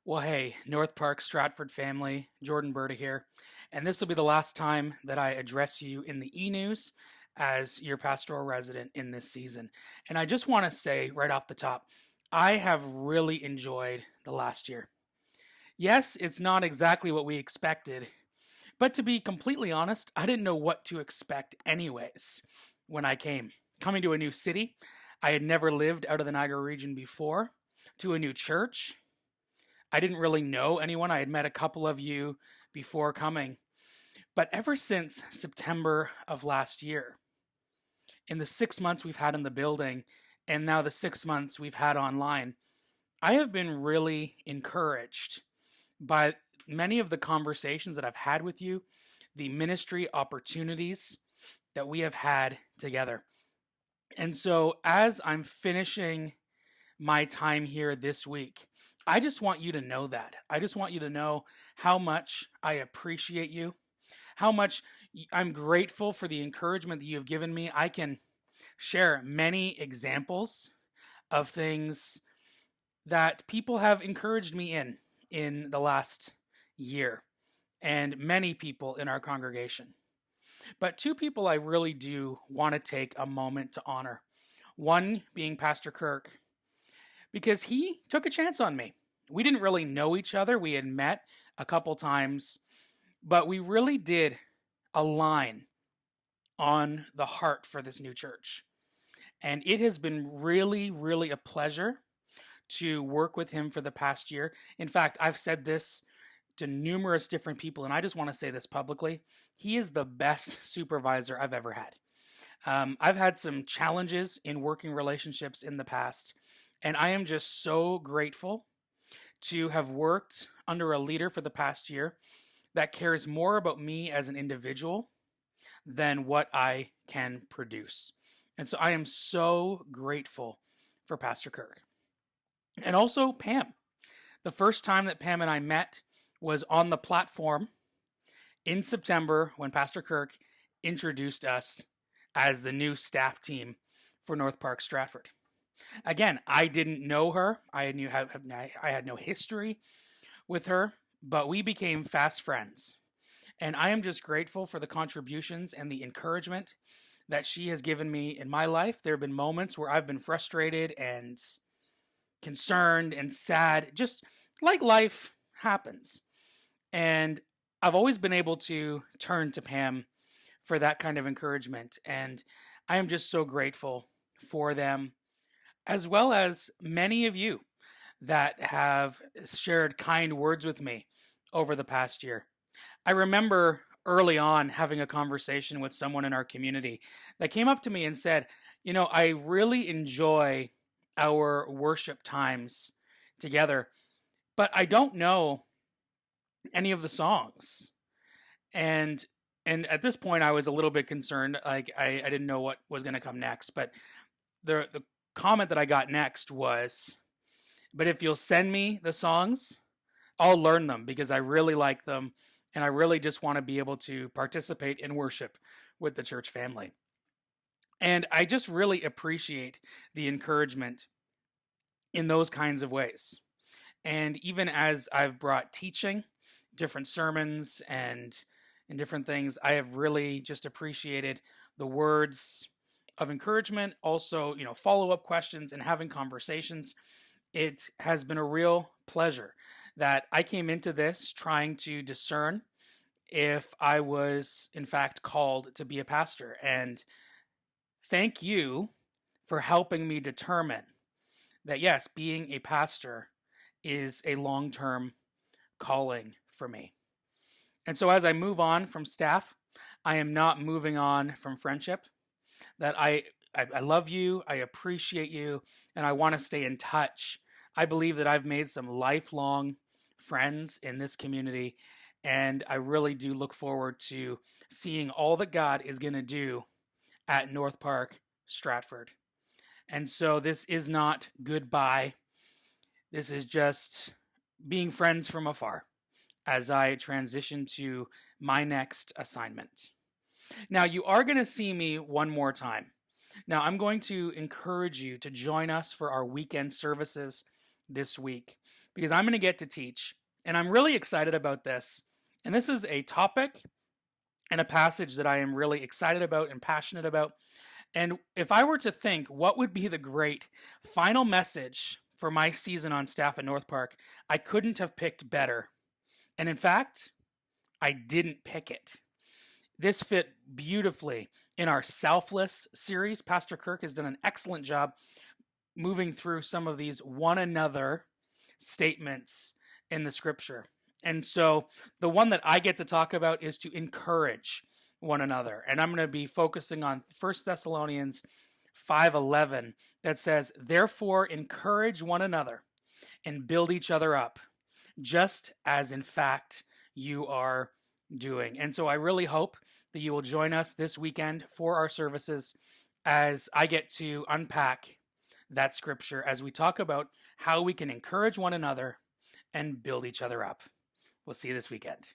Well, hey, North Park Stratford family, Jordan Berta here, and this will be the last time that I address you in the ENews as your pastoral resident in this season. And I just want to say right off the top, I have really enjoyed the last year. Yes, it's not exactly what we expected, but to be completely honest, I didn't know what to expect anyways when I came. Coming to a new city, I had never lived out of the Niagara region before, to a new church, I didn't really know anyone. I had met a couple of you before coming. But ever since September of last year, in the 6 months we've had in the building, and now the 6 months we've had online, I have been really encouraged by many of the conversations that I've had with you, the ministry opportunities that we have had together. And so, as I'm finishing my time here this week, I just want you to know that. I just want you to know how much I appreciate you, how much I'm grateful for the encouragement that you have given me. I can share many examples of things that people have encouraged me in the last year, and many people in our congregation. But two people I really do want to take a moment to honor. One being Pastor Kirk, because he took a chance on me. We didn't really know each other. We had met a couple times, but we really did align on the heart for this new church. And it has been really, really a pleasure to work with him for the past year. In fact, I've said this to numerous different people, and I just want to say this publicly. He is the best supervisor I've ever had. I've had some challenges in working relationships in the past, and I am just so grateful to have worked under a leader for the past year that cares more about me as an individual than what I can produce. And so I am so grateful for Pastor Kirk. And also Pam. The first time that Pam and I met was on the platform in September when Pastor Kirk introduced us as the new staff team for North Park Stratford. Again, I didn't know her. I had no history with her, but we became fast friends. And I am just grateful for the contributions and the encouragement that she has given me in my life. There have been moments where I've been frustrated and concerned and sad, just like life happens. And I've always been able to turn to Pam for that kind of encouragement. And I am just so grateful for them, as well as many of you that have shared kind words with me over the past year. I remember early on having a conversation with someone in our community that came up to me and said, I really enjoy our worship times together, but I don't know any of the songs. And at this point I was a little bit concerned. Like I didn't know what was going to come next, but the comment that I got next was, but if you'll send me the songs, I'll learn them because I really like them and I really just want to be able to participate in worship with the church family. And I just really appreciate the encouragement in those kinds of ways. And even as I've brought teaching, different sermons and different things, I have really just appreciated the words of encouragement, also, follow-up questions and having conversations. It has been a real pleasure that I came into this trying to discern if I was in fact called to be a pastor. And thank you for helping me determine that yes, being a pastor is a long-term calling for me. And so as I move on from staff, I am not moving on from friendship. That I love you, I appreciate you, and I want to stay in touch. I believe that I've made some lifelong friends in this community, and I really do look forward to seeing all that God is going to do at North Park Stratford. And so this is not goodbye. This is just being friends from afar as I transition to my next assignment. Now, you are going to see me one more time. Now, I'm going to encourage you to join us for our weekend services this week because I'm going to get to teach, and I'm really excited about this. And this is a topic and a passage that I am really excited about and passionate about. And if I were to think what would be the great final message for my season on staff at North Park, I couldn't have picked better. And in fact, I didn't pick it. This fit beautifully in our Selfless series. Pastor Kirk has done an excellent job moving through some of these one another statements in the scripture. And so the one that I get to talk about is to encourage one another. And I'm going to be focusing on 1 Thessalonians 5:11 that says, "Therefore encourage one another and build each other up, just as in fact you are doing." And so I really hope that you will join us this weekend for our services as I get to unpack that scripture as we talk about how we can encourage one another and build each other up. We'll see you this weekend.